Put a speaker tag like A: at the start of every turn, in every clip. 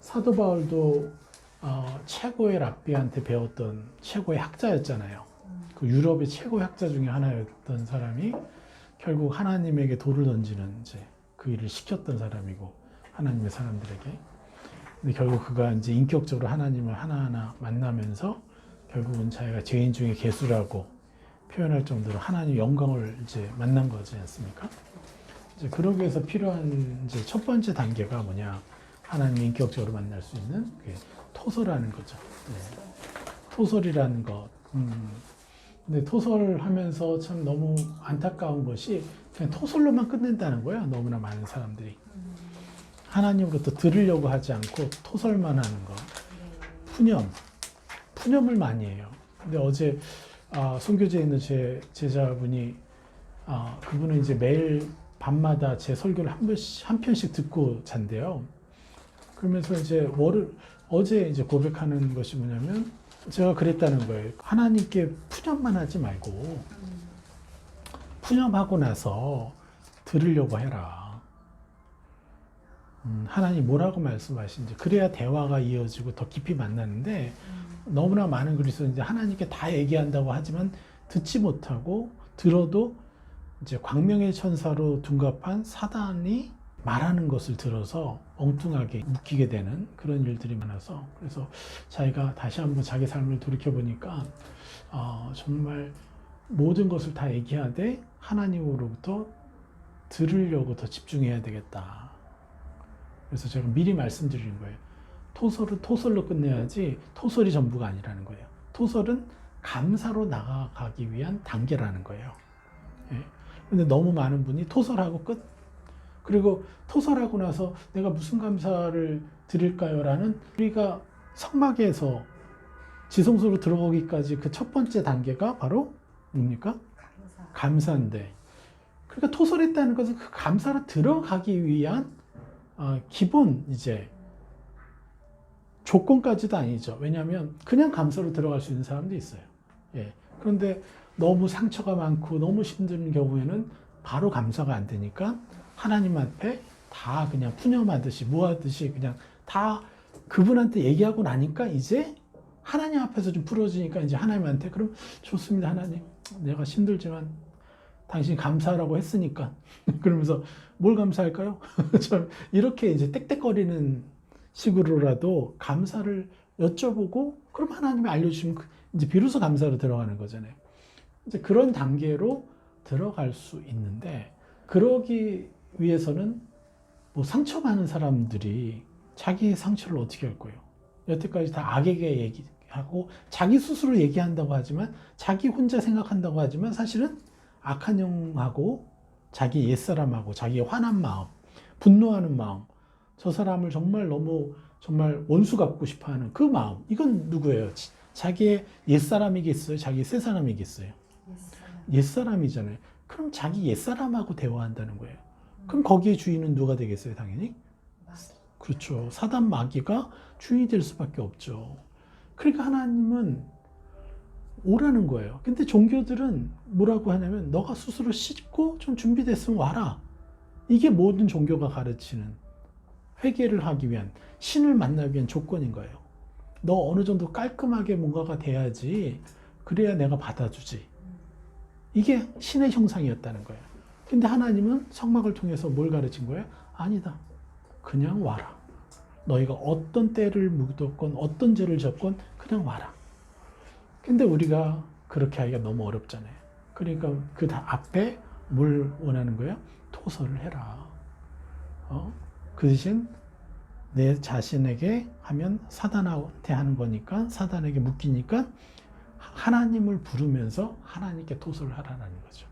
A: 사도 바울도 최고의 랍비한테 배웠던 최고의 학자였잖아요. 그 유럽의 최고의 학자 중에 하나였던 사람이 결국 하나님에게 돌을 던지는 이제 그 일을 시켰던 사람이고 하나님의 사람들에게. 근데 결국 그가 이제 인격적으로 하나님을 하나하나 만나면서 결국은 자기가 죄인 중에 괴수라고 표현할 정도로 하나님 영광을 이제 만난 거지 않습니까? 이제 그러기 위해서 필요한 이제 첫 번째 단계가 뭐냐? 하나님 인격적으로 만날 수 있는 그게 토설하는 거죠. 네. 토설이라는 것. 근데 토설하면서 참 너무 안타까운 것이 그냥 토설로만 끝낸다는 거야. 너무나 많은 사람들이. 하나님으로부터 들으려고 하지 않고 토설만 하는 거. 푸념을 많이 해요. 근데 어제 선교제에 있는 제 제자분이 그분은 이제 매일 밤마다 제 설교를 한 편씩 듣고 잔대요. 그러면서 이제 어제 이제 고백하는 것이 뭐냐면 제가 그랬다는 거예요. 하나님께 푸념만 하지 말고 푸념하고 나서 들으려고 해라. 하나님 뭐라고 말씀하시는지 그래야 대화가 이어지고 더 깊이 만나는데 너무나 많은 그리스도인들이 하나님께 다 얘기한다고 하지만 듣지 못하고 들어도 이제 광명의 천사로 둔갑한 사단이 말하는 것을 들어서 엉뚱하게 묶이게 되는 그런 일들이 많아서 그래서 자기가 다시 한번 자기 삶을 돌이켜보니까 정말 모든 것을 다 얘기하되 하나님으로부터 들으려고 더 집중해야 되겠다. 그래서 제가 미리 말씀드리는 거예요. 토설은 토설로 끝내야지 토설이 전부가 아니라는 거예요. 토설은 감사로 나아가기 위한 단계라는 거예요. 예. 근데 너무 많은 분이 토설하고 끝. 그리고 토설하고 나서 내가 무슨 감사를 드릴까요? 라는 우리가 성막에서 지성소로 들어가기까지 그 첫 번째 단계가 바로 뭡니까? 감사인데. 그러니까 토설했다는 것은 그 감사로 들어가기 위한 기본 이제 조건까지도 아니죠. 왜냐하면 그냥 감사로 들어갈 수 있는 사람도 있어요. 예. 그런데 너무 상처가 많고 너무 힘든 경우에는 바로 감사가 안 되니까 하나님 앞에 다 그냥 푸념하듯이 뭐하듯이 그냥 다 그분한테 얘기하고 나니까 이제 하나님 앞에서 좀 풀어지니까 이제 하나님한테 그럼 좋습니다. 하나님 내가 힘들지만 당신이 감사하라고 했으니까 그러면서 뭘 감사할까요? 좀 이렇게 이제 떽떽거리는 식으로라도 감사를 여쭤보고 그럼 하나님이 알려주시면 이제 비로소 감사로 들어가는 거잖아요. 이제 그런 단계로 들어갈 수 있는데 그러기 위해서는 뭐 상처 많은 사람들이 자기 상처를 어떻게 할 거예요? 여태까지 다 악에게 얘기하고 자기 스스로 얘기한다고 하지만 자기 혼자 생각한다고 하지만 사실은 악한 영하고 자기 옛사람하고 자기의 화난 마음, 분노하는 마음 저 사람을 정말 너무 정말 원수 갚고 싶어하는 그 마음 이건 누구예요? 자기의 옛사람이겠어요? 자기 새사람이겠어요? 옛사람이잖아요. 그럼 자기 옛사람하고 대화한다는 거예요. 그럼 거기에 주인은 누가 되겠어요? 당연히? 그렇죠. 사단 마귀가 주인이 될 수밖에 없죠. 그러니까 하나님은 오라는 거예요. 근데 종교들은 뭐라고 하냐면 너가 스스로 씻고 좀 준비됐으면 와라. 이게 모든 종교가 가르치는 회개를 하기 위한 신을 만나기 위한 조건인 거예요. 너 어느 정도 깔끔하게 뭔가가 돼야지 그래야 내가 받아주지. 이게 신의 형상이었다는 거예요. 근데 하나님은 성막을 통해서 뭘 가르친 거예요? 아니다. 그냥 와라. 너희가 어떤 때를 묻었건 어떤 죄를 졌건 그냥 와라. 근데 우리가 그렇게 하기가 너무 어렵잖아요. 그러니까 그 앞에 뭘 원하는 거예요? 토설을 해라. 그 대신 내 자신에게 하면 사단한테 하는 거니까 사단에게 묶이니까 하나님을 부르면서 하나님께 토설을 하라는 거죠.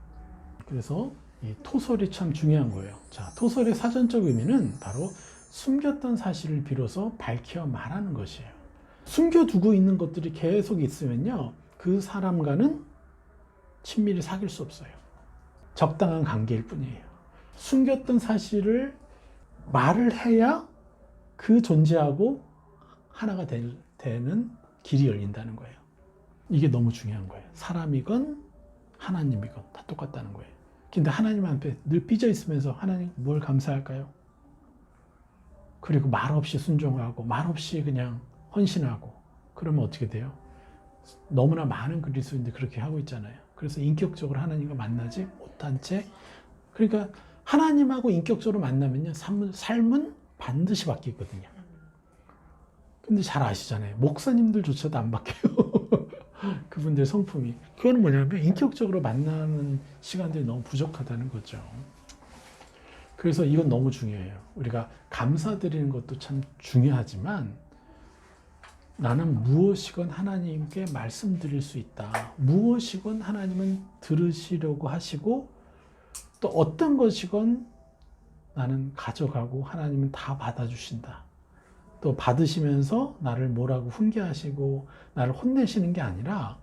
A: 그래서 이 토설이 참 중요한 거예요. 자, 토설의 사전적 의미는 바로 숨겼던 사실을 비로소 밝혀 말하는 것이에요. 숨겨두고 있는 것들이 계속 있으면요, 그 사람과는 친밀히 사귈 수 없어요. 적당한 관계일 뿐이에요. 숨겼던 사실을 말을 해야 그 존재하고 하나가 되는 길이 열린다는 거예요. 이게 너무 중요한 거예요. 사람이건 하나님이건 다 똑같다는 거예요. 근데 하나님 앞에 늘 삐져 있으면서 하나님 뭘 감사할까요? 그리고 말없이 순종하고 말없이 그냥 헌신하고 그러면 어떻게 돼요? 너무나 많은 그리스도인들이 그렇게 하고 있잖아요. 그래서 인격적으로 하나님과 만나지 못한 채 그러니까 하나님하고 인격적으로 만나면요 삶은 반드시 바뀌거든요. 근데 잘 아시잖아요. 목사님들조차도 안 바뀌어요. 그분들 성품이. 그거는 뭐냐면 인격적으로 만나는 시간들이 너무 부족하다는 거죠. 그래서 이건 너무 중요해요. 우리가 감사드리는 것도 참 중요하지만 나는 무엇이건 하나님께 말씀드릴 수 있다. 무엇이건 하나님은 들으시려고 하시고 또 어떤 것이건 나는 가져가고 하나님은 다 받아주신다. 또 받으시면서 나를 뭐라고 훈계하시고 나를 혼내시는 게 아니라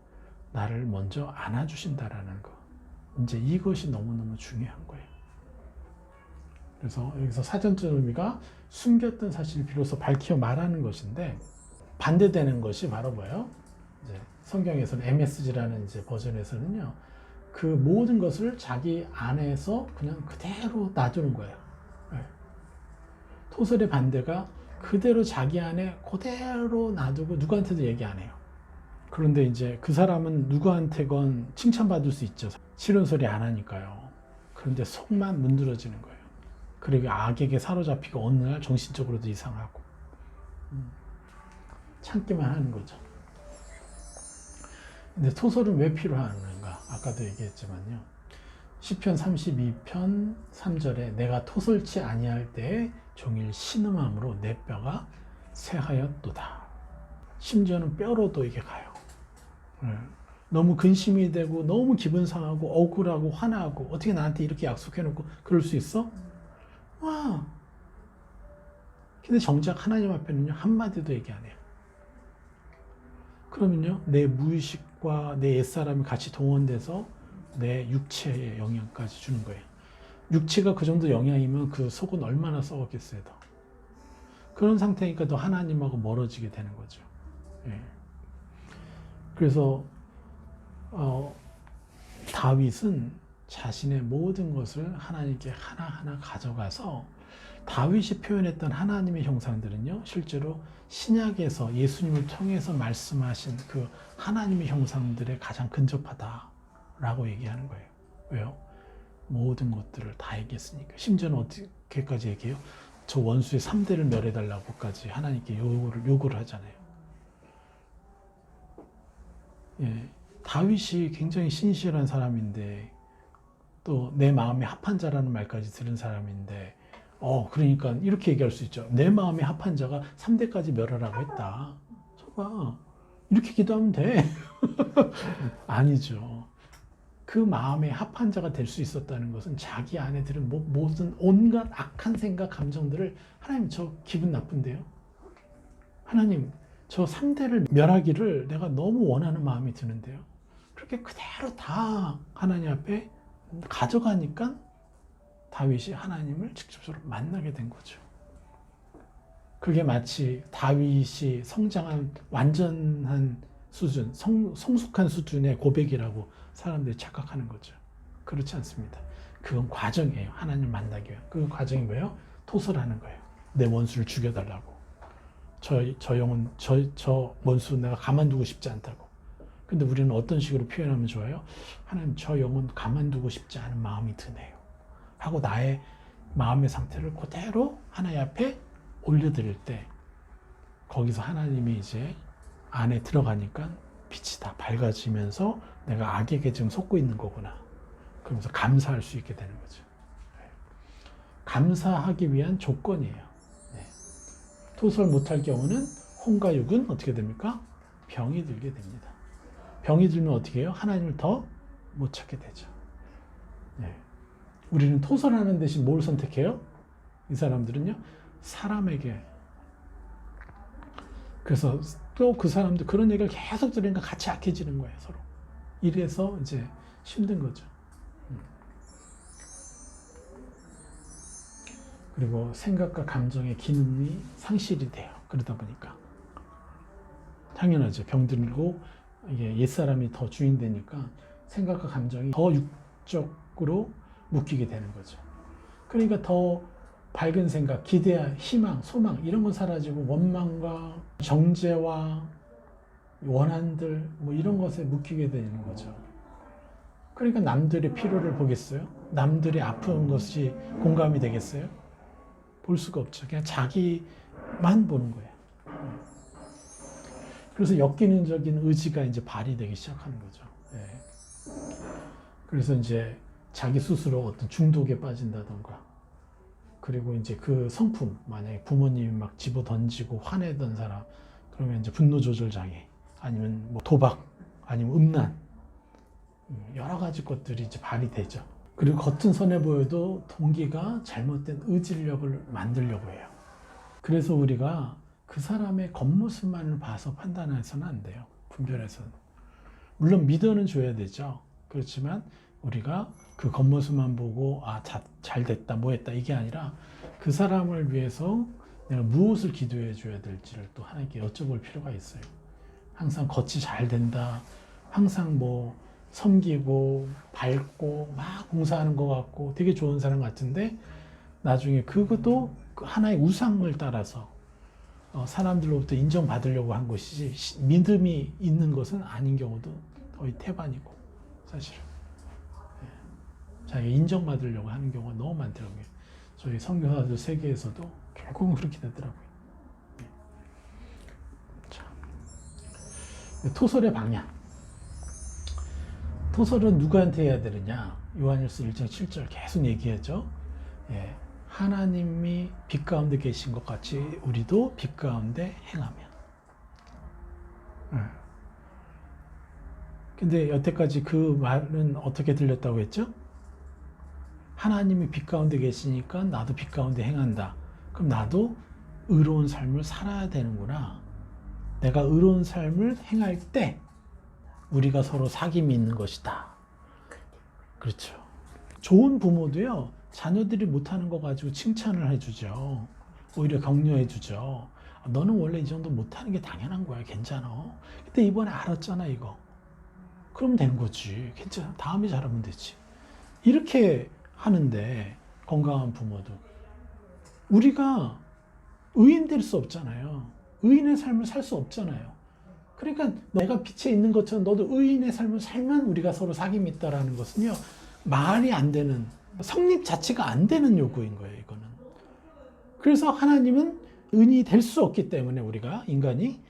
A: 나를 먼저 안아주신다라는 거. 이제 이것이 너무너무 중요한 거예요. 그래서 여기서 사전적 의미가 숨겼던 사실을 비로소 밝혀 말하는 것인데 반대되는 것이 바로 뭐예요? 이제 성경에서는 MSG라는 이제 버전에서는요, 그 모든 것을 자기 안에서 그냥 그대로 놔두는 거예요. 네. 토설의 반대가 그대로 자기 안에 그대로 놔두고 누구한테도 얘기 안 해요. 그런데 이제 그 사람은 누구한테건 칭찬받을 수 있죠. 싫은 소리 안 하니까요. 그런데 속만 문드러지는 거예요. 그리고 악에게 사로잡히고 어느 날 정신적으로도 이상하고 참기만 하는 거죠. 근데 토설은 왜 필요한가? 아까도 얘기했지만요. 시편 32편 3절에 내가 토설치 아니할 때에 종일 신음함으로 내 뼈가 새하였도다. 심지어는 뼈로도 이게 가요. 너무 근심이 되고 너무 기분 상하고 억울하고 화나고 어떻게 나한테 이렇게 약속해놓고 그럴 수 있어? 와. 근데 정작 하나님 앞에는요 한마디도 얘기 안 해요. 그러면요 내 무의식과 내 옛사람이 같이 동원돼서 내 육체에 영향까지 주는 거예요. 육체가 그 정도 영향이면 그 속은 얼마나 썩었겠어요. 더. 그런 상태니까 더 하나님하고 멀어지게 되는 거죠. 예. 그래서 다윗은 자신의 모든 것을 하나님께 하나하나 가져가서 다윗이 표현했던 하나님의 형상들은요 실제로 신약에서 예수님을 통해서 말씀하신 그 하나님의 형상들에 가장 근접하다라고 얘기하는 거예요. 왜요? 모든 것들을 다 얘기했으니까. 심지어는 어떻게까지 얘기해요? 저 원수의 3대를 멸해달라고까지 하나님께 요구를 하잖아요. 예, 다윗이 굉장히 신실한 사람인데 또 내 마음에 합한 자라는 말까지 들은 사람인데 그러니까 이렇게 얘기할 수 있죠. 내 마음에 합한 자가 3대까지 멸하라고 했다. 저봐 이렇게 기도하면 돼. 아니죠. 그 마음에 합한 자가 될 수 있었다는 것은 자기 안에 들은 모든 온갖 악한 생각, 감정들을 하나님 저 기분 나쁜데요. 하나님 저 3대를 멸하기를 내가 너무 원하는 마음이 드는데요. 그렇게 그대로 다 하나님 앞에 가져가니까 다윗이 하나님을 직접적으로 만나게 된 거죠. 그게 마치 다윗이 성장한 완전한 수준, 성숙한 수준의 고백이라고 사람들이 착각하는 거죠. 그렇지 않습니다. 그건 과정이에요. 하나님 만나기 위한. 그 과정이 뭐예요? 토설하는 거예요. 내 원수를 죽여달라고. 저 영혼, 저 원수 내가 가만두고 싶지 않다고. 근데 우리는 어떤 식으로 표현하면 좋아요? 하나님 저 영혼 가만두고 싶지 않은 마음이 드네요. 하고 나의 마음의 상태를 그대로 하나님 앞에 올려드릴 때 거기서 하나님이 이제 안에 들어가니까 빛이 다 밝아지면서 내가 악에게 지금 속고 있는 거구나. 그러면서 감사할 수 있게 되는 거죠. 감사하기 위한 조건이에요. 네. 토설 못할 경우는 혼과 육은 어떻게 됩니까? 병이 들게 됩니다. 병이 들면 어떻게 해요? 하나님을 더 못 찾게 되죠. 네. 우리는 토설하는 대신 뭘 선택해요? 이 사람들은요, 사람에게. 그래서 또 그 사람들 그런 얘기를 계속 들으니까 같이 악해지는 거예요, 서로. 이래서 이제 힘든 거죠. 그리고 생각과 감정의 기능이 상실이 돼요. 그러다 보니까. 당연하죠. 병들고 이게 옛사람이 더 주인 되니까 생각과 감정이 더 육적으로 묶이게 되는 거죠. 그러니까 더 밝은 생각, 기대, 희망, 소망 이런 건 사라지고 원망과 정죄와 원한들 뭐 이런 것에 묶이게 되는 거죠. 그러니까 남들의 피로를 보겠어요? 남들이 아픈 것이 공감이 되겠어요? 볼 수가 없죠. 그냥 자기만 보는 거예요. 그래서 역기능적인 의지가 이제 발휘되기 시작하는 거죠. 예. 그래서 이제 자기 스스로 어떤 중독에 빠진다던가, 그리고 이제 그 성품, 만약에 부모님이 막 집어 던지고 화내던 사람, 그러면 이제 분노 조절 장애, 아니면 뭐 도박, 아니면 음란, 여러 가지 것들이 이제 발휘되죠. 그리고 겉은 선해 보여도 동기가 잘못된 의지력을 만들려고 해요. 그래서 우리가 그 사람의 겉모습만을 봐서 판단해서는 안 돼요. 분별해서는. 물론 믿어는 줘야 되죠. 그렇지만 우리가 그 겉모습만 보고 잘 됐다, 뭐 했다 이게 아니라 그 사람을 위해서 내가 무엇을 기도해 줘야 될지를 또 하나님께 여쭤볼 필요가 있어요. 항상 겉이 잘 된다, 항상 뭐 섬기고 밝고 막 봉사하는 것 같고 되게 좋은 사람 같은데 나중에 그것도 하나의 우상을 따라서 사람들로부터 인정받으려고 한 것이지 믿음이 있는 것은 아닌 경우도 거의 태반이고 사실은 자기가 인정받으려고 하는 경우가 너무 많더라고요. 저희 선교사들 세계에서도 결국은 그렇게 되더라고요. 자, 토설의 방향. 토설은 누구한테 해야 되느냐? 요한일서 1장 7절 계속 얘기하죠. 예, 하나님이 빛 가운데 계신 것 같이 우리도 빛 가운데 행하며. 근데 여태까지 그 말은 어떻게 들렸다고 했죠? 하나님이 빛 가운데 계시니까 나도 빛 가운데 행한다. 그럼 나도 의로운 삶을 살아야 되는구나. 내가 의로운 삶을 행할 때 우리가 서로 사귐이 있는 것이다. 그렇죠. 좋은 부모도요, 자녀들이 못하는 거 가지고 칭찬을 해주죠. 오히려 격려해주죠. 너는 원래 이 정도 못하는 게 당연한 거야. 괜찮아. 근데 이번에 알았잖아, 이거. 그럼 된 거지. 괜찮아. 다음에 잘하면 되지. 이렇게 하는데, 건강한 부모도. 우리가 의인 될 수 없잖아요. 의인의 삶을 살 수 없잖아요. 그러니까 내가 빛에 있는 것처럼 너도 의인의 삶을 살면 우리가 서로 사귐이 있다라는 것은요, 말이 안 되는, 성립 자체가 안 되는 요구인 거예요, 이거는. 그래서 하나님은 의인이 될 수 없기 때문에 우리가, 인간이,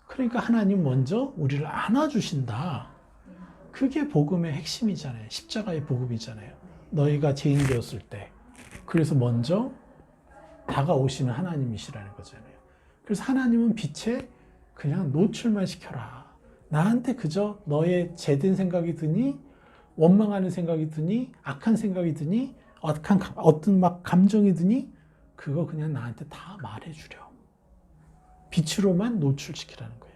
A: 그러니까 하나님 먼저 우리를 안아주신다. 그게 복음의 핵심이잖아요. 십자가의 복음이잖아요. 너희가 죄인 되었을 때. 그래서 먼저 다가오시는 하나님이시라는 거잖아요. 그래서 하나님은 빛에 그냥 노출만 시켜라. 나한테 그저 너의 죄된 생각이 드니, 원망하는 생각이 드니, 악한 생각이 드니, 어떤 막 감정이 드니, 그거 그냥 나한테 다 말해주려. 빛으로만 노출시키라는 거예요.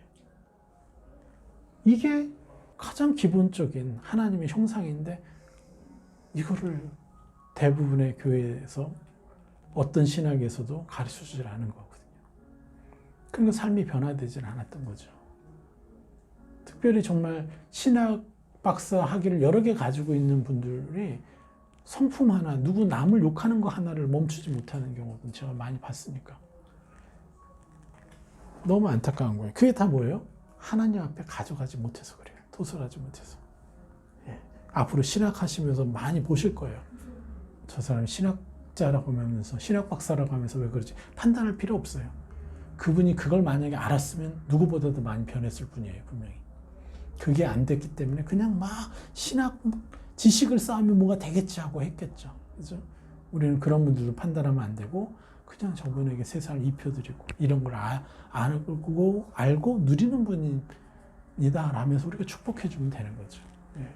A: 이게 가장 기본적인 하나님의 형상인데, 이거를 대부분의 교회에서 어떤 신학에서도 가르쳐주지 않은 거거든요. 그러니까 삶이 변화되질 않았던 거죠. 특별히 정말 신학 박사 학위를 여러 개 가지고 있는 분들이 성품 하나, 누구 남을 욕하는 거 하나를 멈추지 못하는 경우는 제가 많이 봤으니까. 너무 안타까운 거예요. 그게 다 뭐예요? 하나님 앞에 가져가지 못해서 그래요. 토설하지 못해서. 예. 앞으로 신학하시면서 많이 보실 거예요. 저 사람이 신학자라고 하면서, 신학 박사라고 하면서 왜 그러지? 판단할 필요 없어요. 그분이 그걸 만약에 알았으면 누구보다도 많이 변했을 뿐이에요, 분명히. 그게 안 됐기 때문에 그냥 막 신학 지식을 쌓으면 뭐가 되겠지 하고 했겠죠. 그죠? 우리는 그런 분들도 판단하면 안 되고 그냥 저분에게 세상을 입혀드리고 이런 걸 알고 누리는 분이다 라면서 우리가 축복해주면 되는 거죠. 예.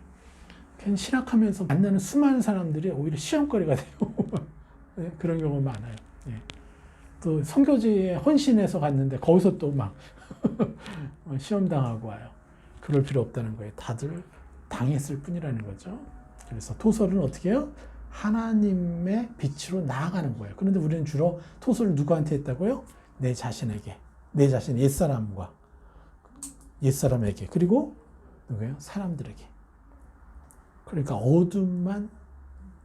A: 괜히 신학하면서 만나는 수많은 사람들이 오히려 시험거리가 돼요. 예, 그런 경우가 많아요. 예. 또 선교지에 헌신해서 갔는데 거기서 또 막 시험당하고 와요. 그럴 필요 없다는 거예요. 다들 당했을 뿐이라는 거죠. 그래서 토설은 어떻게 해요? 하나님의 빛으로 나아가는 거예요. 그런데 우리는 주로 토설을 누구한테 했다고요? 내 자신에게. 내 자신, 옛사람에게. 그리고 누구예요? 사람들에게. 그러니까 어둠만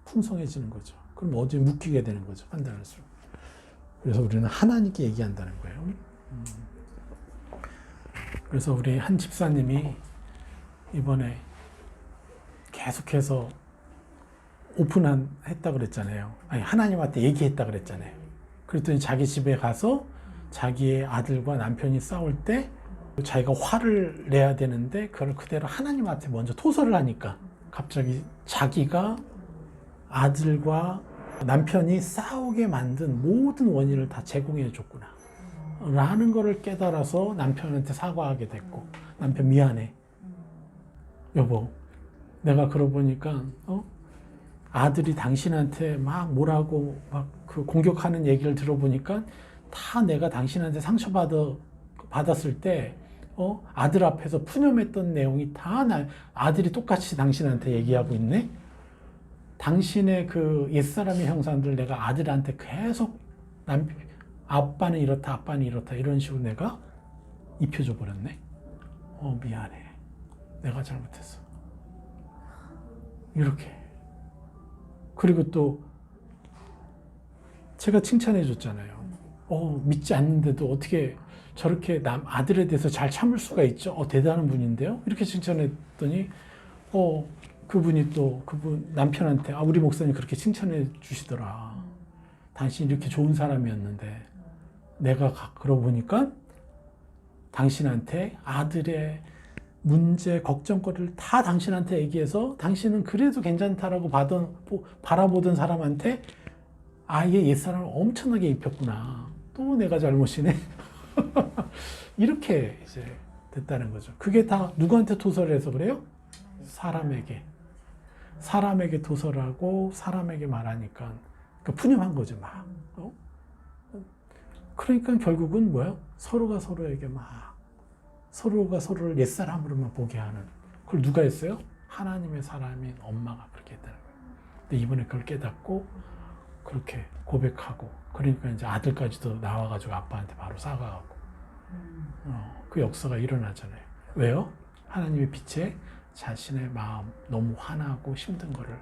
A: 풍성해지는 거죠. 그럼 어둠에 묶이게 되는 거죠. 판단할수록. 그래서 우리는 하나님께 얘기한다는 거예요. 그래서 우리 한 집사님이 이번에 계속해서 했다 그랬잖아요. 아니, 하나님한테 얘기했다 그랬잖아요. 그랬더니 자기 집에 가서 자기의 아들과 남편이 싸울 때 자기가 화를 내야 되는데 그걸 그대로 하나님한테 먼저 토설을 하니까 갑자기 자기가 아들과 남편이 싸우게 만든 모든 원인을 다 제공해 줬구나 라는 거를 깨달아서 남편한테 사과하게 됐고, 남편 미안해 여보, 내가 그러고 보니까 아들이 당신한테 막 뭐라고 막 그 공격하는 얘기를 들어보니까 다 내가 당신한테 받았을 때 아들 앞에서 푸념했던 내용이 다 아들이 똑같이 당신한테 얘기하고 있네. 당신의 그 옛사람의 형상들 내가 아들한테 계속 아빠는 이렇다 이런 식으로 내가 입혀줘 버렸네. 미안해, 내가 잘못했어 이렇게. 그리고 또 제가 칭찬해 줬잖아요. 믿지 않는데도 어떻게 저렇게 아들에 대해서 잘 참을 수가 있죠? 대단한 분인데요? 이렇게 칭찬했더니 그분 남편한테 우리 목사님 그렇게 칭찬해 주시더라. 당신 이렇게 좋은 사람이었는데 내가 그러고 보니까 당신한테 아들의 문제, 걱정거리를 다 당신한테 얘기해서 당신은 그래도 괜찮다라고 바라보던 사람한테 아예 옛사람을 엄청나게 입혔구나. 또 내가 잘못이네. 이렇게 이제 됐다는 거죠. 그게 다 누구한테 토설을 해서 그래요? 사람에게 토설하고 사람에게 말하니까 푸념한 거죠, 막. 그러니까 결국은 뭐야? 서로가 서로에게 서로가 서로를 옛사람으로만 보게 하는. 그걸 누가 했어요? 하나님의 사람인 엄마가 그렇게 했다는 거예요. 근데 이번에 그걸 깨닫고 그렇게 고백하고, 그러니까 이제 아들까지도 나와가지고 아빠한테 바로 사과하고, 그 역사가 일어나잖아요. 왜요? 하나님의 빛에 자신의 마음, 너무 화나고 힘든 거를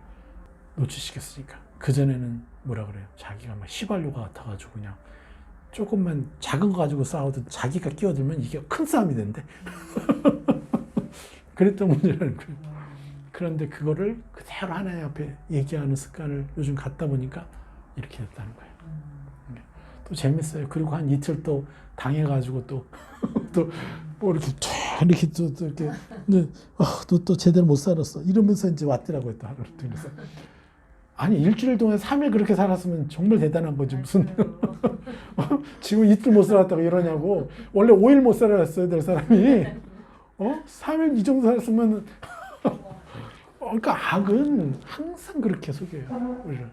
A: 노출시켰으니까. 그전에는 뭐라 그래요? 자기가 막 휘발유가 같아가지고 그냥 조금만 작은 거 가지고 싸워도 자기가 끼어들면 이게 큰 싸움이 된대. 그랬던 문제라는 거예요. 그런데 그거를 그대로 하나님 앞에 얘기하는 습관을 요즘 갖다 보니까 이렇게 됐다는 거예요. 또 재밌어요. 그리고 한 이틀 또 당해가지고 또 뭐 이렇게 또 이렇게 너 또 제대로 못 살았어 이러면서 이제 왔더라고요. 또 하루 그래서 아니 일주일 동안 3일 그렇게 살았으면 정말 대단한 거지 무슨 지금 이틀 못 살았다고 이러냐고. 원래 5일 못 살았어야 될 사람이 3일 이 정도 살았으면 그러니까 악은 항상 그렇게 속여요 우리를.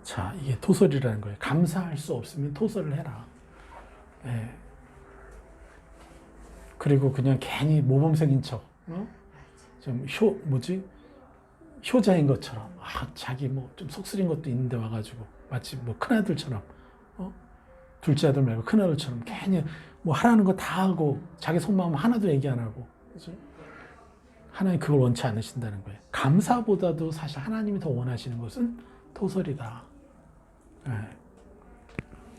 A: 자, 이게 토설이라는 거예요. 감사할 수 없으면 토설을 해라. 네. 그리고 그냥 괜히 모범생인 척, 좀 효자인 것처럼, 자기 뭐 좀 속쓰린 것도 있는데 와가지고 마치 뭐 큰아들처럼, 둘째 아들 말고 큰아들처럼 괜히 뭐 하라는 거 다 하고 자기 속마음 하나도 얘기 안 하고. 그렇죠? 하나님 그걸 원치 않으신다는 거예요. 감사보다도 사실 하나님이 더 원하시는 것은 토설이다. 네.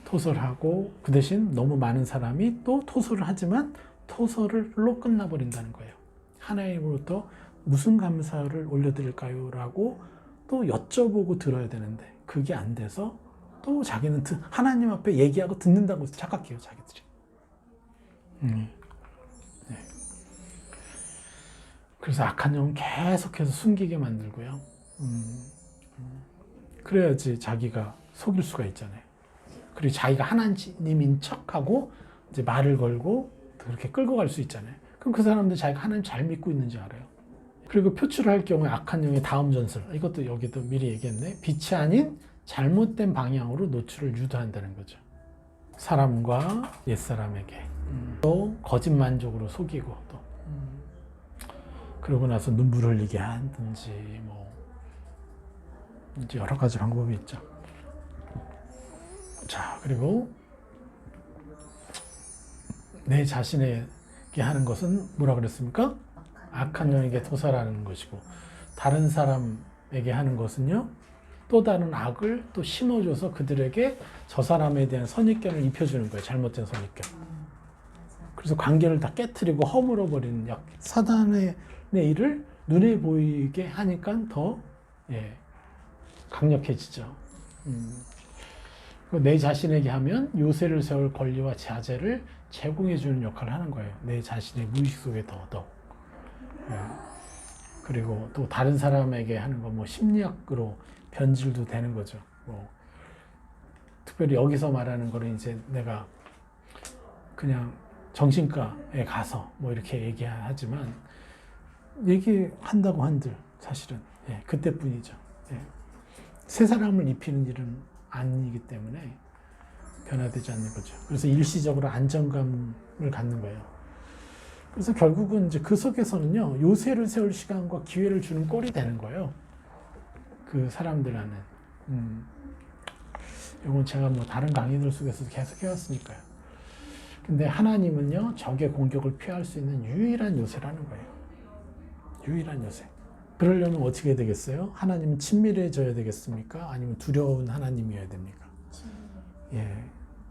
A: 토설하고 그 대신 너무 많은 사람이 또 토설을 하지만 토설로 끝나버린다는 거예요. 하나님으로부터 무슨 감사를 올려드릴까요? 라고 또 여쭤보고 들어야 되는데 그게 안 돼서 또 자기는 하나님 앞에 얘기하고 듣는다고 착각해요, 자기들이. 네. 그래서 악한 영은 계속해서 숨기게 만들고요. 그래야지 자기가 속일 수가 있잖아요. 그리고 자기가 하나님인 척하고 이제 말을 걸고 그렇게 끌고 갈 수 있잖아요. 그럼 그 사람들 자기가 하나님 잘 믿고 있는지 알아요. 그리고 표출할 경우에 악한 영의 다음 전술, 이것도 여기도 미리 얘기했네. 빛이 아닌 잘못된 방향으로 노출을 유도한다는 거죠. 사람과 옛사람에게 또 거짓만족으로 속이고 또 그러고 나서 눈물 흘리게 한든지 뭐 이제 여러 가지 방법이 있죠. 자, 그리고 내 자신에게 하는 것은 뭐라 그랬습니까? 악한 영에게 토설하는 것이고, 다른 사람에게 하는 것은요, 또 다른 악을 또 심어줘서 그들에게 저 사람에 대한 선입견을 입혀주는 거예요. 잘못된 선입견. 그래서 관계를 다 깨트리고 허물어버리는 약. 사단의 일을 눈에 보이게 하니까 더 강력해지죠. 내 자신에게 하면 요새를 세울 권리와 자제를 제공해주는 역할을 하는 거예요. 내 자신의 무의식 속에 더더욱. 그리고 또 다른 사람에게 하는 거 뭐 심리학으로 변질도 되는 거죠. 뭐 특별히 여기서 말하는 거는 이제 내가 그냥 정신과에 가서 뭐 이렇게 얘기하지만 얘기한다고 한들 사실은 그때뿐이죠. 새 사람을 입히는 일은 아니기 때문에 변화되지 않는 거죠. 그래서 일시적으로 안정감을 갖는 거예요. 그래서 결국은 이제 그 속에서는요, 요새를 세울 시간과 기회를 주는 꼴이 되는 거예요. 그 사람들한테. 이건 제가 뭐 다른 강의들 속에서도 계속 해왔으니까요. 근데 하나님은요, 적의 공격을 피할 수 있는 유일한 요새라는 거예요. 유일한 요새. 그러려면 어떻게 해야 되겠어요? 하나님은 친밀해져야 되겠습니까? 아니면 두려운 하나님이어야 됩니까?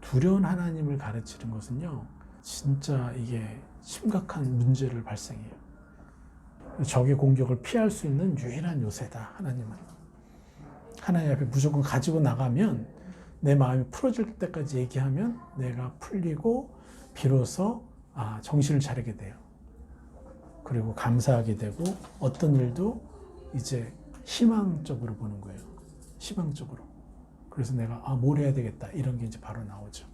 A: 두려운 하나님을 가르치는 것은요, 진짜 이게 심각한 문제를 발생해요. 적의 공격을 피할 수 있는 유일한 요새다, 하나님은. 하나님 앞에 무조건 가지고 나가면 내 마음이 풀어질 때까지 얘기하면 내가 풀리고 비로소 정신을 차리게 돼요. 그리고 감사하게 되고 어떤 일도 이제 희망적으로 보는 거예요. 희망적으로. 그래서 내가 뭘 해야 되겠다 이런 게 이제 바로 나오죠.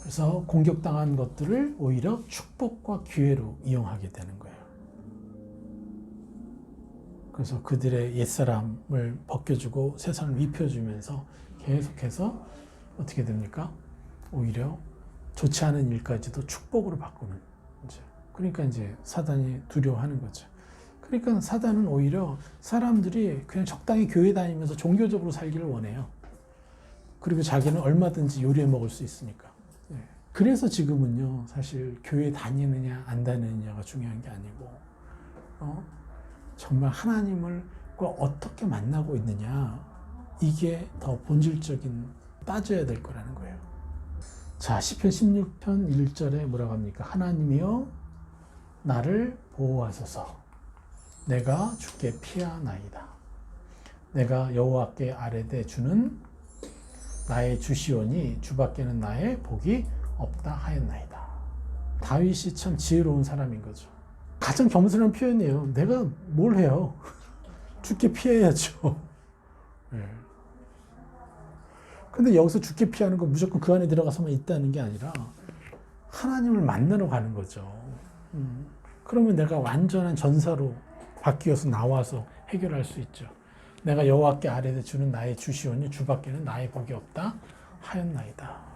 A: 그래서 공격당한 것들을 오히려 축복과 기회로 이용하게 되는 거예요. 그래서 그들의 옛사람을 벗겨주고 새사람을 입혀주면서 계속해서 어떻게 됩니까? 오히려 좋지 않은 일까지도 축복으로 바꾸는 거죠. 그러니까 이제 사단이 두려워하는 거죠. 그러니까 사단은 오히려 사람들이 그냥 적당히 교회 다니면서 종교적으로 살기를 원해요. 그리고 자기는 얼마든지 요리해 먹을 수 있으니까. 그래서 지금은요, 사실 교회 다니느냐 안 다니느냐가 중요한 게 아니고 정말 하나님을 어떻게 만나고 있느냐, 이게 더 본질적인 따져야 될 거라는 거예요. 자, 시편 16편 1절에 뭐라고 합니까? 하나님이여 나를 보호하소서. 내가 주께 피하나이다. 내가 여호와께 아뢰되 주는 나의 주시오니 주밖에는 나의 복이 없다 하였나이다. 다윗이 참 지혜로운 사람인 거죠. 가장 겸손한 표현이에요. 내가 뭘 해요? 주께 피해야죠. 근데 여기서 주께 피하는 건 무조건 그 안에 들어가서만 있다는 게 아니라 하나님을 만나러 가는 거죠. 그러면 내가 완전한 전사로 바뀌어서 나와서 해결할 수 있죠. 내가 여호와께 아뢰되 주는 나의 주시오니 주밖에는 나의 복이 없다 하였나이다.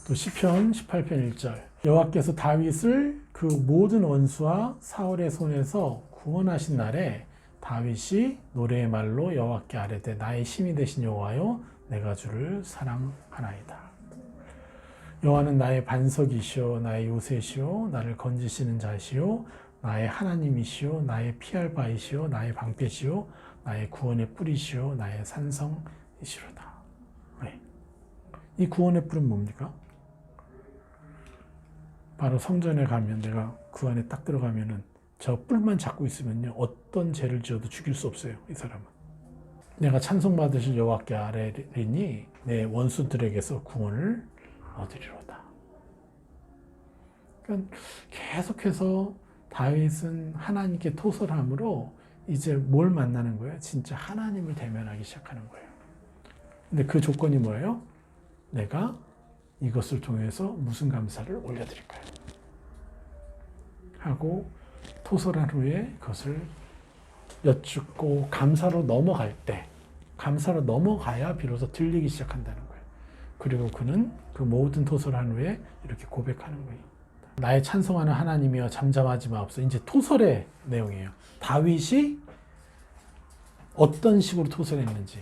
A: 또 시편 18편 1절 여호와께서 다윗을 그 모든 원수와 사울의 손에서 구원하신 날에 다윗이 노래의 말로 여호와께 아뢰되 나의 힘이 되신 여호와여 내가 주를 사랑하나이다. 여호와는 나의 반석이시오 나의 요새시오 나를 건지시는 자시오 나의 하나님이시오 나의 피할 바이시오 나의 방패시오 나의 구원의 뿌리시오 나의 산성이시로다. 이 구원의 뿔은 뭡니까? 바로 성전에 가면 내가 그 안에 딱 들어가면은 저 뿔만 잡고 있으면요 어떤 죄를 지어도 죽일 수 없어요. 이 사람은. 내가 찬송받으실 여호와께 아뢰리니 내 원수들에게서 구원을 얻으리로다. 그러니까 계속해서 다윗은 하나님께 토설함으로 이제 뭘 만나는 거예요? 진짜 하나님을 대면하기 시작하는 거예요. 근데 그 조건이 뭐예요? 내가 이것을 통해서 무슨 감사를 올려드릴까요? 하고 토설한 후에 그것을 여쭙고 감사로 넘어갈 때, 감사로 넘어가야 비로소 들리기 시작한다는 거예요. 그리고 그는 그 모든 토설한 후에 이렇게 고백하는 거예요. 나의 찬송하는 하나님이여 잠잠하지 마옵소서. 이제 토설의 내용이에요. 다윗이 어떤 식으로 토설했는지.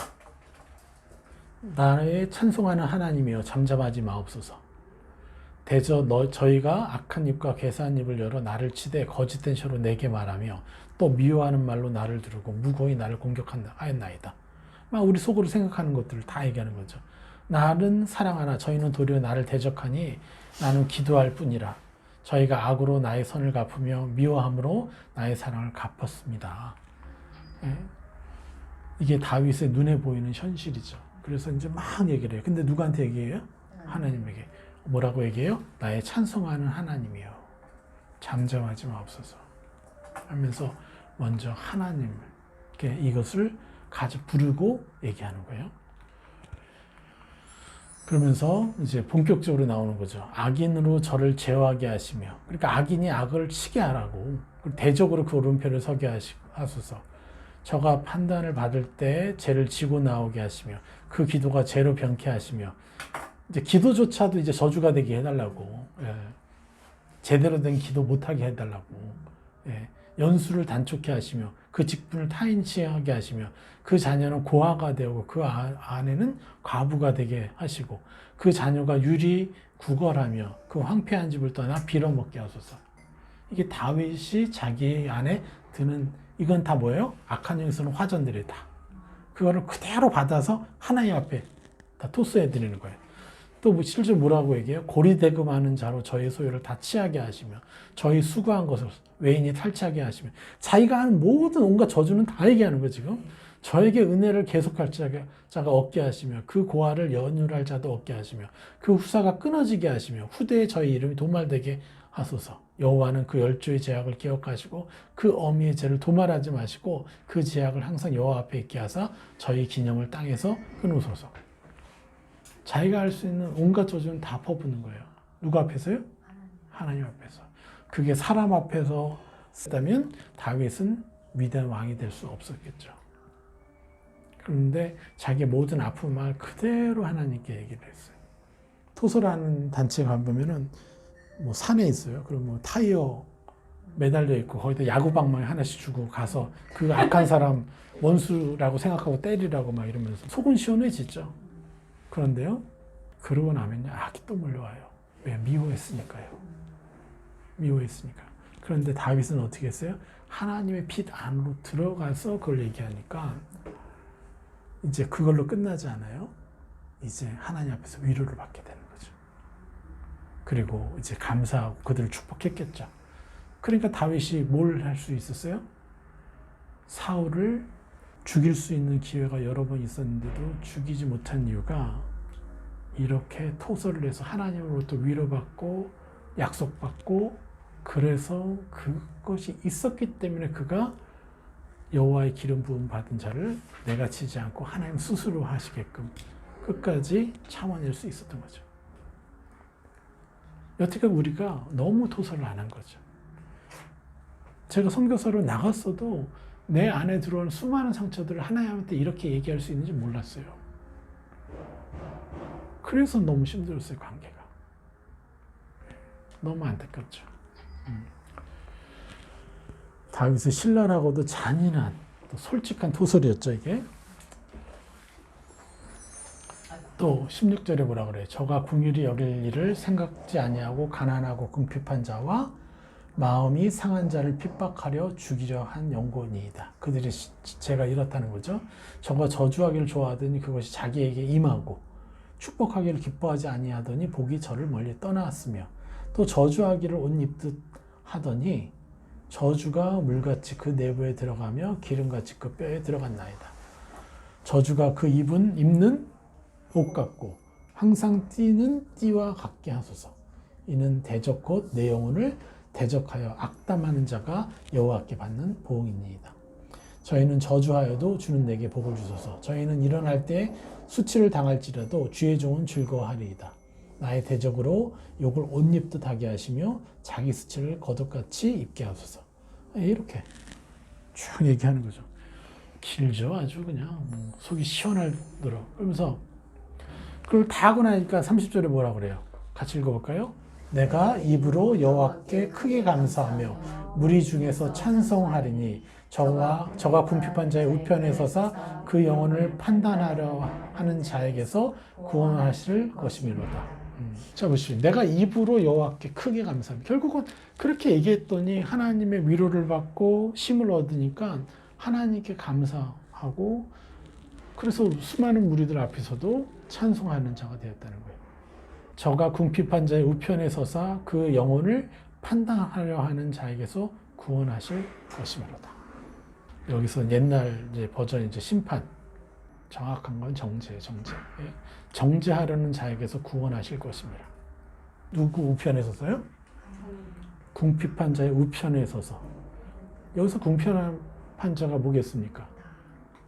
A: 나의 찬송하는 하나님이여 잠잠하지 마옵소서. 대저 저희가 악한 입과 괴사한 입을 열어 나를 치되 거짓된 혀로 내게 말하며 또 미워하는 말로 나를 두르고 무고히 나를 공격한다 하였나이다. 막 우리 속으로 생각하는 것들을 다 얘기하는 거죠. 나는 사랑하나 저희는 도리어 나를 대적하니 나는 기도할 뿐이라. 저희가 악으로 나의 선을 갚으며 미워함으로 나의 사랑을 갚았습니다. 예? 이게 다윗의 눈에 보이는 현실이죠. 그래서 이제 막 얘기를 해요. 근데 누구한테 얘기해요? 하나님에게. 뭐라고 얘기해요? 나의 찬송하는 하나님이요. 잠잠하지 마옵소서. 하면서 먼저 하나님께 이것을 부르고 얘기하는 거예요. 그러면서 이제 본격적으로 나오는 거죠. 악인으로 저를 제어하게 하시며, 그러니까 악인이 악을 치게 하라고, 대적으로 그 오른편을 서게 하소서. 저가 판단을 받을 때 죄를 지고 나오게 하시며, 그 기도가 죄로 변케 하시며, 이제 기도조차도 이제 저주가 되게 해달라고, 예. 제대로 된 기도 못하게 해달라고, 예. 연수를 단촉해 하시며, 그 직분을 타인 취하게 하시며, 그 자녀는 고아가 되고 그 아내는 과부가 되게 하시고, 그 자녀가 유리 구걸하며 그 황폐한 집을 떠나 빌어먹게 하소서. 이게 다윗이 자기 안에 드는, 이건 다 뭐예요? 악한 영에서는 화전들이다. 그거를 그대로 받아서 하나님 앞에 다 토스해 드리는 거예요. 또 실제로 뭐라고 얘기해요? 고리대금하는 자로 저희 소유를 다 취하게 하시며 저희 수고한 것을 외인이 탈취하게 하시며, 자기가 하는 모든 온갖 저주는 다 얘기하는 거예요. 지금 저에게 은혜를 계속할 자가 얻게 하시며 그 고아를 연율할 자도 얻게 하시며 그 후사가 끊어지게 하시며 후대에 저희 이름이 도말되게 하소서. 여호와는 그 열조의 제약을 기억하시고 그 어미의 죄를 도말하지 마시고 그 제약을 항상 여호와 앞에 있게 하사 저희 기념을 땅에서 끊으소서. 자기가 할 수 있는 온갖 저주는 다 퍼붓는 거예요. 누구 앞에서요? 하나님 앞에서. 그게 사람 앞에서 했다면 다윗은 위대한 왕이 될 수 없었겠죠. 그런데 자기 모든 아픔을 그대로 하나님께 얘기를 했어요. 토소라는 단체에 가보면은 뭐 산에 있어요. 그럼 뭐 타이어 매달려 있고 거기다 야구방망이 하나씩 주고 가서 그 악한 사람 원수라고 생각하고 때리라고 막 이러면서 속은 시원해지죠. 그런데요, 그러고 나면요, 악이 또 몰려와요. 왜? 미워했으니까요. 미워했으니까. 그런데 다윗은 어떻게 했어요? 하나님의 빛 안으로 들어가서 그걸 얘기하니까 이제 그걸로 끝나지 않아요. 이제 하나님 앞에서 위로를 받게 되는 거죠. 그리고 이제 감사하고 그들을 축복했겠죠. 그러니까 다윗이 뭘 할 수 있었어요? 사울을 죽일 수 있는 기회가 여러 번 있었는데도 죽이지 못한 이유가 이렇게 토설을 해서 하나님으로부터 위로받고 약속받고, 그래서 그것이 있었기 때문에 그가 여호와의 기름 부음 받은 자를 내가 치지 않고 하나님 스스로 하시게끔 끝까지 참아낼 수 있었던 거죠. 여태까지 우리가 너무 토설을 안 한 거죠. 제가 선교사로 나갔어도 내 안에 들어오는 수많은 상처들을 하나님한테 이렇게 얘기할 수 있는지 몰랐어요. 그래서 너무 힘들었어요, 관계가. 너무 안타깝죠. 다윗의 신랄하고도 잔인한, 또 솔직한 토설이었죠, 이게. 또 16절에 뭐라 그래요? 저가 궁휼히 여길 일을 생각지 아니하고 가난하고 궁핍한 자와 마음이 상한 자를 핍박하려 죽이려 한 영혼이다. 그들의 죄가 이렇다는 거죠. 저가 저주하기를 좋아하더니 그것이 자기에게 임하고 축복하기를 기뻐하지 아니하더니 복이 저를 멀리 떠나왔으며, 또 저주하기를 옷 입듯 하더니 저주가 물같이 그 내부에 들어가며 기름같이 그 뼈에 들어갔나이다. 저주가 그 입는 옷 같고 항상 띠는 띠와 같게 하소서. 이는 대적 곧 내 영혼을 대적하여 악담하는 자가 여호와께 받는 보응이니이다. 저희는 저주하여도 주는 내게 복을 주소서. 저희는 일어날 때 수치를 당할지라도 주의 종은 즐거워하리이다. 나의 대적으로 욕을 옷 입듯 하게 하시며 자기 수치를 거듭같이 입게 하소서. 이렇게 쭉 얘기하는 거죠. 길죠. 아주 그냥 속이 시원하도록. 그러면서 그걸 다 하고 나니까 30절에 뭐라 그래요? 같이 읽어볼까요? 내가 입으로 여호와께 크게 감사하며 무리 중에서 찬송하리니 저가 궁핍한 자의 우편에 서사 그 영혼을 판단하려 하는 자에게서 구원하실 것이미로다. 자 보시죠. 내가 입으로 여호와께 크게 감사합니다. 결국은 그렇게 얘기했더니 하나님의 위로를 받고 힘을 얻으니까 하나님께 감사하고 그래서 수많은 무리들 앞에서도 찬송하는 자가 되었다는 거예요. 저가 궁핍한 자의 우편에 서사 그 영혼을 판단하려 하는 자에게서 구원하실 것이므로다. 여기서 옛날 이제 버전 이제 심판, 정확한 건 정죄. 예. 정죄하려는 자에게서 구원하실 것입니다. 누구 우편에 서서요? 궁핍한 자의 우편에 서서. 여기서 궁핍한 자가 뭐겠습니까?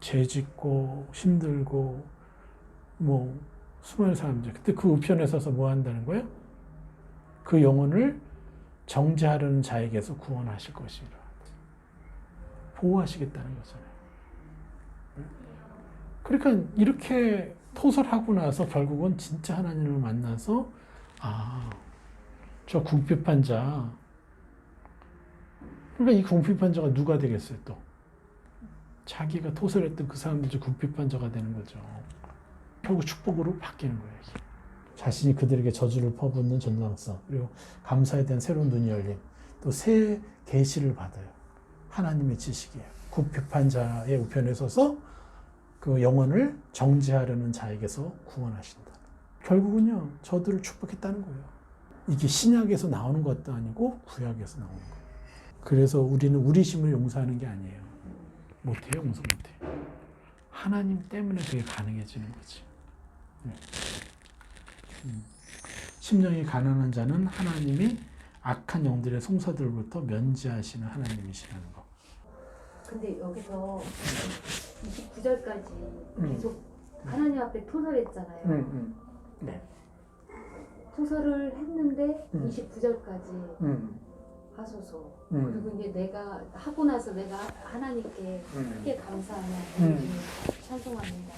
A: 죄 짓고 힘들고 뭐 수많은 사람들. 그때 그 우편에 서서 뭐 한다는 거예요? 그 영혼을 정죄하려는 자에게서 구원하실 것입니다. 보호하시겠다는 거잖아요. 그러니까 이렇게 토설하고 나서 결국은 진짜 하나님을 만나서 저 궁핍한 자, 그러니까 이 궁핍한 자가 누가 되겠어요 또? 자기가 토설했던 그 사람들이 궁핍한 자가 되는 거죠. 결국 축복으로 바뀌는 거예요. 자신이 그들에게 저주를 퍼붓는 전당성, 그리고 감사에 대한 새로운 눈이 열림, 또 새 계시를 받아요. 하나님의 지식이에요. 궁핍한 자의 우편에 서서 그 영혼을 정죄하려는 자에게서 구원하신다. 결국은요, 저들을 축복했다는 거예요. 이게 신약에서 나오는 것도 아니고 구약에서 나오는 거예요. 그래서 우리는 우리 힘을 용서하는 게 아니에요. 못해요, 용서 못해요. 하나님 때문에 그게 가능해지는 거지. 심령이 가난한 자는 하나님이 악한 영들의 송사들로부터 면제하시는 하나님이시라는 거.
B: 근데 여기서 29절까지 계속 하나님 앞에 토설했잖아요.
A: 네.
B: 토설을 했는데 29절까지 하소서.
A: 음.
B: 그리고 이제 내가 하고 나서 내가 하나님께 크게 감사하며 찬송합니다.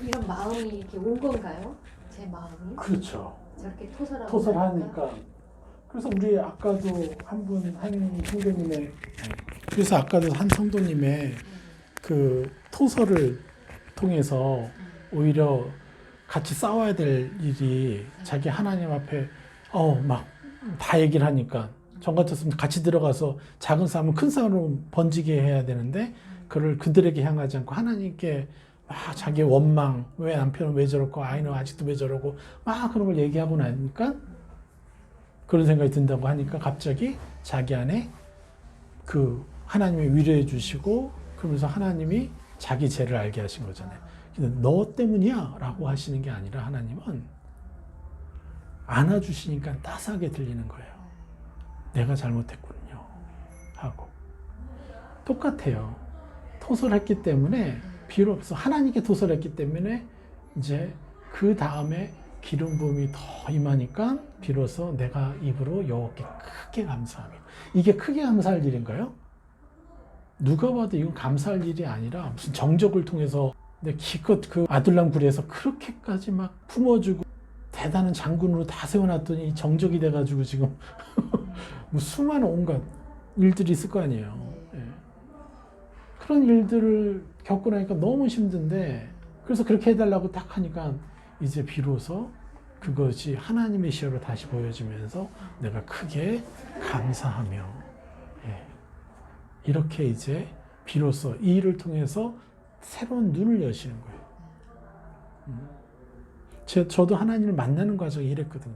B: 이런 마음이 이렇게 온 건가요? 제 마음이?
A: 그렇죠.
B: 저렇게 토설하고
A: 토설하니까. 그래서 우리 아까도 한 성도님의, 그래서 아까도 한 성도님의 그 토설을 통해서 오히려 같이 싸워야 될 일이 자기 하나님 앞에 막 다 얘기를 하니까 전 같았으면 같이 들어가서 작은 싸움은 큰 싸움으로 번지게 해야 되는데 그를 그들에게 향하지 않고 하나님께 막 자기의 원망, 왜 남편은 왜 저렇고 아이는 아직도 왜 저러고 막 그런 걸 얘기하고 나니까 그런 생각이 든다고 하니까 갑자기 자기 안에 그 하나님이 위로해 주시고 그러면서 하나님이 자기 죄를 알게 하신 거잖아요. 근데 너 때문이야 라고 하시는 게 아니라 하나님은 안아주시니까 따스하게 들리는 거예요. 내가 잘못했군요 하고. 똑같아요. 토설했기 때문에 비로소 하나님께 토설했기 때문에 이제 그 다음에 기름 부음이 더 임하니까 비로소 내가 입으로 여호와께 크게 감사하며. 이게 크게 감사할 일인가요? 누가 봐도 이건 감사할 일이 아니라 무슨 정적을 통해서 내 기껏 그 아둘람 굴에서 그렇게까지 막 품어주고 대단한 장군으로 다 세워놨더니 정적이 돼가지고 지금 뭐 수많은 온갖 일들이 있을 거 아니에요. 예. 그런 일들을 겪고 나니까 너무 힘든데 그래서 그렇게 해달라고 딱 하니까 이제 비로소 그것이 하나님의 시야로 다시 보여지면서 내가 크게 감사하며 이렇게 이제 비로소 이 일을 통해서 새로운 눈을 여시는 거예요. 저도 하나님을 만나는 과정이 이랬거든요.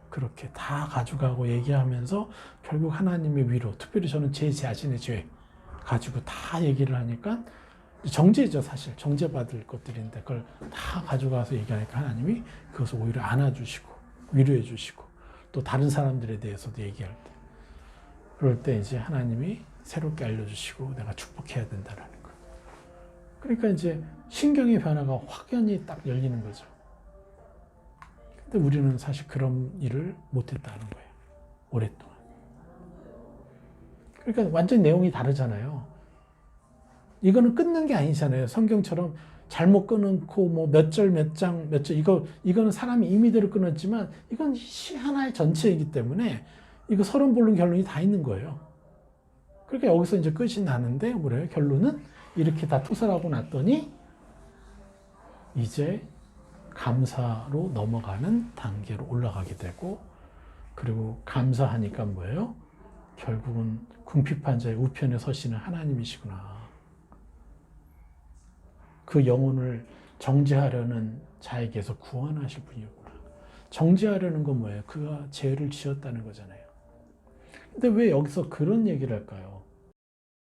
A: 그렇게 다 가져가고 얘기하면서 결국 하나님의 위로, 특별히 저는 제 자신의 죄 가지고 다 얘기를 하니까 정죄죠, 사실. 정죄받을 것들인데 그걸 다 가져가서 얘기하니까 하나님이 그것을 오히려 안아주시고 위로해 주시고 또 다른 사람들에 대해서도 얘기할 때 그럴 때 이제 하나님이 새롭게 알려주시고 내가 축복해야 된다는 거. 그러니까 이제 신경의 변화가 확연히 딱 열리는 거죠. 근데 우리는 사실 그런 일을 못했다는 거예요. 오랫동안. 그러니까 완전히 내용이 다르잖아요. 이거는 끊는 게 아니잖아요. 성경처럼 잘못 끊고 뭐 몇 절 몇 장 몇 절 이거는 사람이 임의대로 끊었지만 이건 시 하나의 전체이기 때문에 이거 서론 본론 결론이 다 있는 거예요. 그러니까 여기서 이제 끝이 나는데 뭐래요? 결론은 이렇게 다 토설하고 났더니 이제 감사로 넘어가는 단계로 올라가게 되고, 그리고 감사하니까 뭐예요? 결국은 궁핍한 자의 우편에 서시는 하나님이시구나. 그 영혼을 정죄하려는 자에게서 구원하실 분이구나. 정죄하려는 건 뭐예요? 그가 죄를 지었다는 거잖아요. 근데 왜 여기서 그런 얘기를 할까요?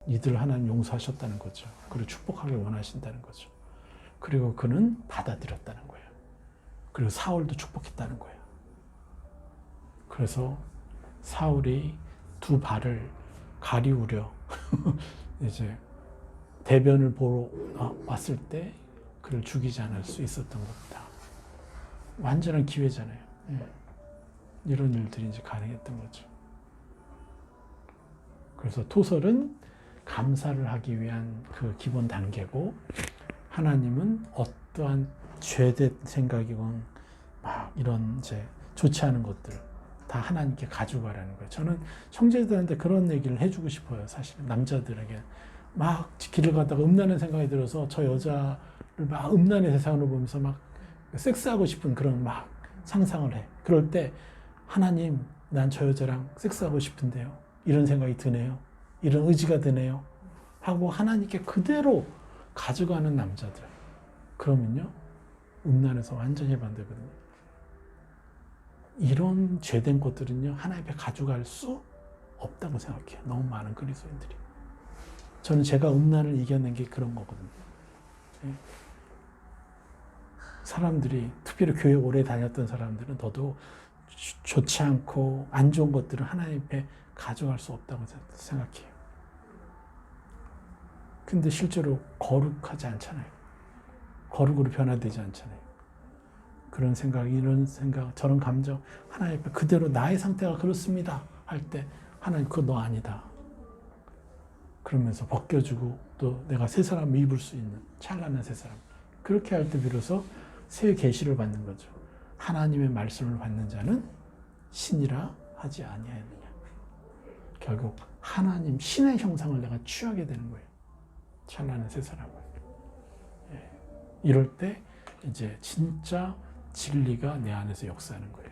A: 이들 하나님 용서하셨다는 거죠. 그리고 축복하길 원하신다는 거죠. 그리고 그는 받아들였다는 거예요. 그리고 사울도 축복했다는 거예요. 그래서 사울이 두 발을 가리우려 이제 대변을 보러 왔을 때 그를 죽이지 않을 수 있었던 겁니다. 완전한 기회잖아요. 이런 일들이 이제 가능했던 거죠. 그래서 토설은 감사를 하기 위한 그 기본 단계고, 하나님은 어떠한 죄된 생각이건 막 이런 이제 좋지 않은 것들 다 하나님께 가져가라는 거예요. 저는 형제들한테 그런 얘기를 해주고 싶어요. 사실 남자들에게 막 길을 가다가 음란한 생각이 들어서 저 여자를 막 음란의 세상으로 보면서 막 섹스하고 싶은 그런 막 상상을 해. 그럴 때 하나님, 난 저 여자랑 섹스하고 싶은데요. 이런 생각이 드네요. 이런 의지가 드네요. 하고 하나님께 그대로 가져가는 남자들. 그러면요, 음란에서 완전히 반대거든요. 이런 죄된 것들은요, 하나님 앞에 가져갈 수 없다고 생각해요. 너무 많은 그리스도인들이. 저는 제가 음란을 이겨낸 게 그런 거거든요. 사람들이, 특별히 교회 오래 다녔던 사람들은 더더욱 좋지 않고 안 좋은 것들을 하나님 앞에 가져갈 수 없다고 생각해요. 근데 실제로 거룩하지 않잖아요. 거룩으로 변화되지 않잖아요. 그런 생각, 이런 생각, 저런 감정, 하나님 앞에 그대로 나의 상태가 그렇습니다 할 때 하나님, 그거 너 아니다. 그러면서 벗겨주고 또 내가 새 사람을 입을 수 있는 찬란한 새 사람. 그렇게 할 때 비로소 새 계시를 받는 거죠. 하나님의 말씀을 받는 자는 신이라 하지 아니하였느냐. 결국 하나님, 신의 형상을 내가 취하게 되는 거예요. 찬란한 새 사람을. 이럴 때 이제 진짜 진리가 내 안에서 역사하는 거예요.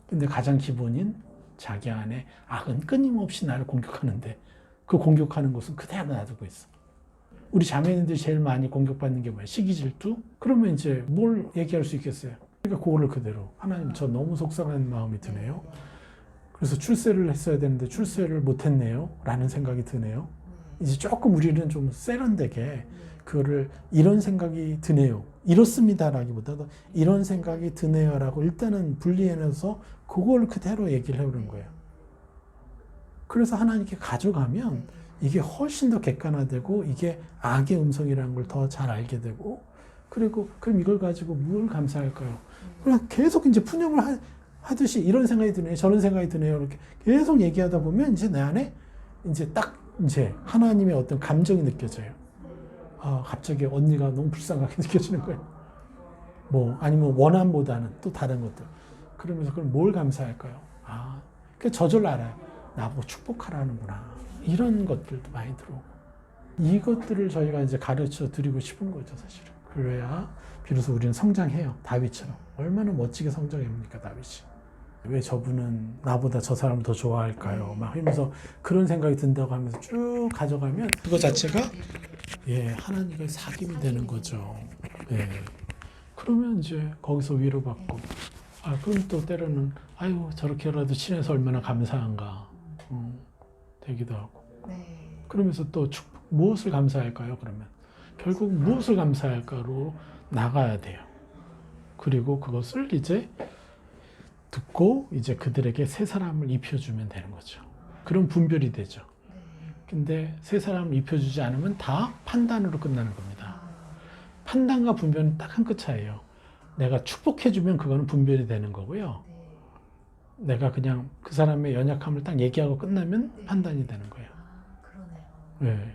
A: 근데 가장 기본인 자기 안에 악은 끊임없이 나를 공격하는데 그 공격하는 것은 그대로 놔두고 있어. 우리 자매님들이 제일 많이 공격받는 게 뭐예요? 시기 질투? 그러면 이제 뭘 얘기할 수 있겠어요? 그러니까 그거를 그대로, 하나님 저 너무 속상한 마음이 드네요. 그래서 출세를 했어야 되는데 출세를 못했네요 라는 생각이 드네요. 이제 조금 우리는 좀 세련되게 그거를 이런 생각이 드네요, 이렇습니다 라기보다도 이런 생각이 드네요 라고 일단은 분리해내서 그걸 그대로 얘기를 해보는 거예요. 그래서 하나님께 가져가면 이게 훨씬 더 객관화되고 이게 악의 음성이라는 걸 더 잘 알게 되고, 그리고 그럼 이걸 가지고 뭘 감사할까요? 그냥 계속 이제 푸념을 하듯이 이런 생각이 드네요, 저런 생각이 드네요, 이렇게 계속 얘기하다 보면 이제 내 안에 이제 딱 이제 하나님의 어떤 감정이 느껴져요. 아, 갑자기 언니가 너무 불쌍하게 느껴지는 거예요. 뭐 아니면 원함보다는 또 다른 것들. 그러면서 그럼 뭘 감사할까요? 아, 그 저절로 알아요. 나보고 축복하라는구나. 이런 것들도 많이 들어오고. 이것들을 저희가 이제 가르쳐 드리고 싶은 거죠, 사실은. 그래야 비로소 우리는 성장해요. 다윗처럼. 얼마나 멋지게 성장합니까, 다윗이. 왜 저분은 나보다 저 사람을 더 좋아할까요? 막 하면서 그런 생각이 든다고 하면서 쭉 가져가면 그거 자체가 하나님과의 사귐이 되는 거죠. 그러면 이제 거기서 위로받고, 그럼 또 때로는 아유 저렇게라도 친해서 얼마나 감사한가 되기도 하고. 그러면서 또 무엇을 감사할까요? 그러면 결국 무엇을 감사할까로 나가야 돼요. 그리고 그것을 이제 듣고 이제 그들에게 새 사람을 입혀주면 되는 거죠. 그런 분별이 되죠. 근데 새 사람을 입혀주지 않으면 다 판단으로 끝나는 겁니다. 판단과 분별은 딱 한 끗 차이예요. 내가 축복해주면 그거는 분별이 되는 거고요. 내가 그냥 그 사람의 연약함을 딱 얘기하고 끝나면 판단이 되는 거예요. 그러네요.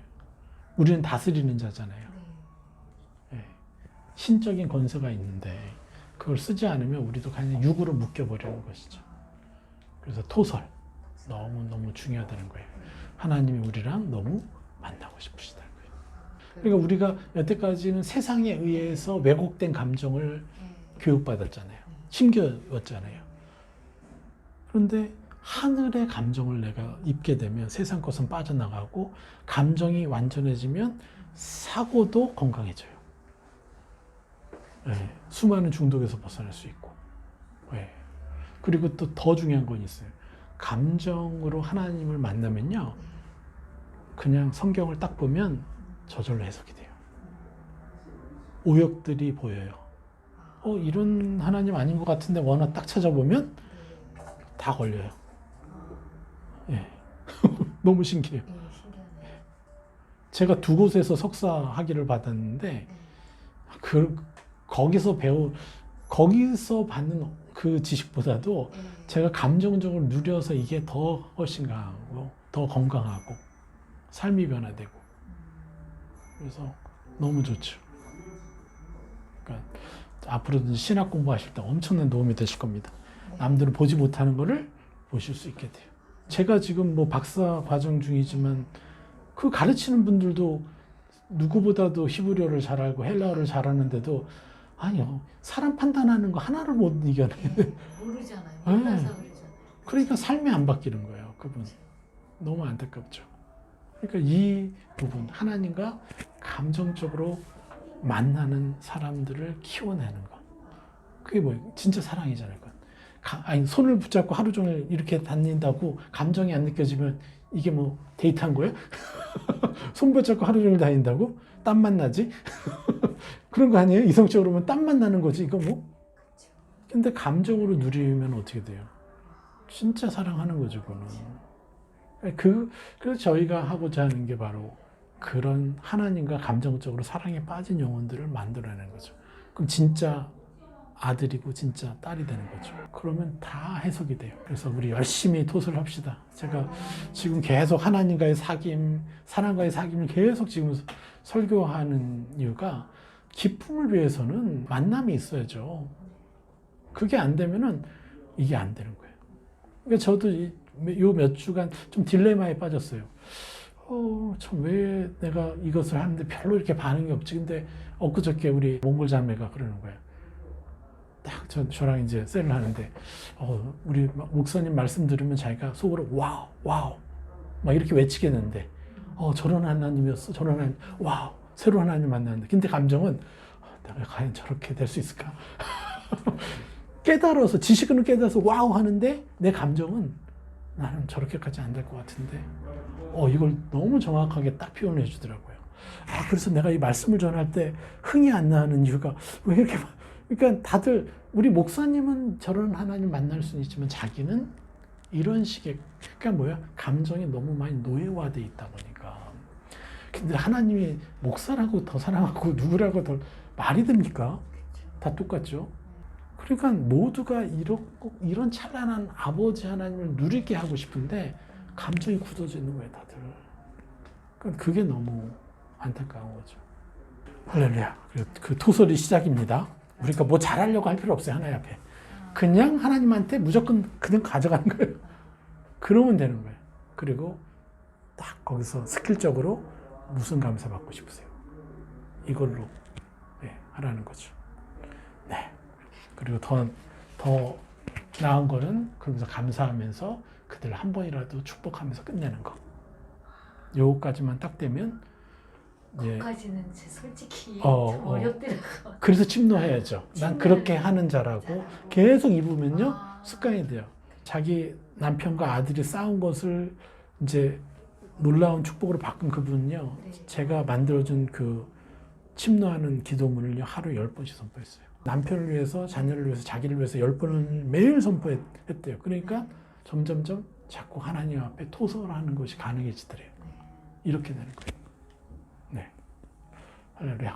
A: 우리는 다스리는 자잖아요. 신적인 권세가 있는데 그걸 쓰지 않으면 우리도 그냥 육으로 묶여버리는 것이죠. 그래서 토설 너무너무 중요하다는 거예요. 하나님이 우리랑 너무 만나고 싶으시다는 거예요. 그러니까 우리가 여태까지는 세상에 의해서 왜곡된 감정을 교육받았잖아요. 심겨왔잖아요. 그런데 하늘의 감정을 내가 입게 되면 세상 것은 빠져나가고 감정이 완전해지면 사고도 건강해져요. 네. 수많은 중독에서 벗어날 수 있고. 네. 그리고 또 더 중요한 건 있어요. 감정으로 하나님을 만나면요. 그냥 성경을 딱 보면 저절로 해석이 돼요. 오역들이 보여요. 이런 하나님 아닌 것 같은데 워낙 딱 찾아보면 다 걸려요. 예. 너무 신기해요.
B: 신기하네.
A: 제가 두 곳에서 석사 학위를 받았는데 거기서 받는 그 지식보다도 제가 감정적으로 누려서 이게 더 훨씬 강하고 더 건강하고 삶이 변화되고 그래서 너무 좋죠. 그러니까 앞으로도 신학 공부하실 때 엄청난 도움이 되실 겁니다. 남들은 보지 못하는 거를 보실 수 있게 돼요. 제가 지금 뭐 박사 과정 중이지만 그 가르치는 분들도 누구보다도 히브리어를 잘 알고 헬라어를 잘하는데도 아니요, 사람 판단하는 거 하나를 못 이겨내.
B: 모르잖아요.
A: 네.
B: 몰라서 그러잖아요.
A: 그러니까 삶이 안 바뀌는 거예요, 그분. 너무 안타깝죠. 그러니까 이 부분, 하나님과 감정적으로 만나는 사람들을 키워내는 거. 그게 뭐예요? 진짜 사랑이잖아요. 아니, 손을 붙잡고 하루 종일 이렇게 다닌다고 감정이 안 느껴지면 이게 뭐 데이트한 거예요? 손 붙잡고 하루 종일 다닌다고? 땀만 나지? 그런 거 아니에요? 이성적으로 보면 땀만 나는 거지, 이거 뭐? 근데 감정으로 누리면 어떻게 돼요? 진짜 사랑하는 거죠, 그거는. 그래서 저희가 하고자 하는 게 바로 그런 하나님과 감정적으로 사랑에 빠진 영혼들을 만들어내는 거죠. 그럼 진짜 아들이고 진짜 딸이 되는 거죠. 그러면 다 해석이 돼요. 그래서 우리 열심히 토설을 합시다. 제가 지금 계속 하나님과의 사귐, 사랑과의 사귐을 계속 지금 설교하는 이유가 기쁨을 위해서는 만남이 있어야죠. 그게 안 되면은 이게 안 되는 거예요. 그러니까 저도 요 몇 주간 좀 딜레마에 빠졌어요. 참 왜 내가 이것을 하는데 별로 이렇게 반응이 없지. 근데 엊그저께 우리 몽골 자매가 그러는 거예요. 딱 저랑 이제 셀을 하는데 우리 목사님 말씀 들으면 자기가 속으로 와우 와우 막 이렇게 외치겠는데 저런 하나님이었어. 저런 하나님 와우 새로운 하나님 만났는데 근데 감정은 내가 과연 저렇게 될 수 있을까? 깨달아서 지식은 깨달아서 와우 하는데 내 감정은 나는 저렇게까지 안 될 것 같은데 이걸 너무 정확하게 딱 표현해 주더라고요. 그래서 내가 이 말씀을 전할 때 흥이 안 나는 이유가 왜 이렇게 그러니까 다들 우리 목사님은 저런 하나님 만날 수는 있지만 자기는 이런 식의 그러니까 뭐야 감정이 너무 많이 노예화돼 있다 보니까 근데 하나님이 목사라고 더 사랑하고 누구라고 더 말이 됩니까? 다 똑같죠. 그러니까 모두가 이런 찬란한 아버지 하나님을 누리게 하고 싶은데 감정이 굳어져 있는 거예요, 다들. 그러니까 그게 너무 안타까운 거죠. 할렐루야. 그 토설이 시작입니다. 우리가 뭐 잘하려고 할 필요 없어요, 하나님 앞에. 그냥 하나님한테 무조건 그냥 가져가는 거예요. 그러면 되는 거예요. 그리고 딱 거기서 스킬적으로 무슨 감사 받고 싶으세요? 이걸로 하라는 거죠. 네. 그리고 더 나은 거는 그러면서 감사하면서 그들 한 번이라도 축복하면서 끝내는 거. 요거까지만 딱 되면
B: 그까지는 솔직히 어렵더라고요.
A: 그래서 침노해야죠. 난 그렇게 하는 자라고 계속 입으면요 습관이 돼요. 자기 남편과 아들이 싸운 것을 이제 놀라운 축복으로 바꾼 그분은요 제가 만들어준 그 침노하는 기도문을요 하루 10번씩 선포했어요. 남편을 위해서 자녀를 위해서 자기를 위해서 10번을 매일 선포했대요. 그러니까 점점점 자꾸 하나님 앞에 토설하는 것이 가능해지더래요. 이렇게 되는 거예요. 네. 할렐루야.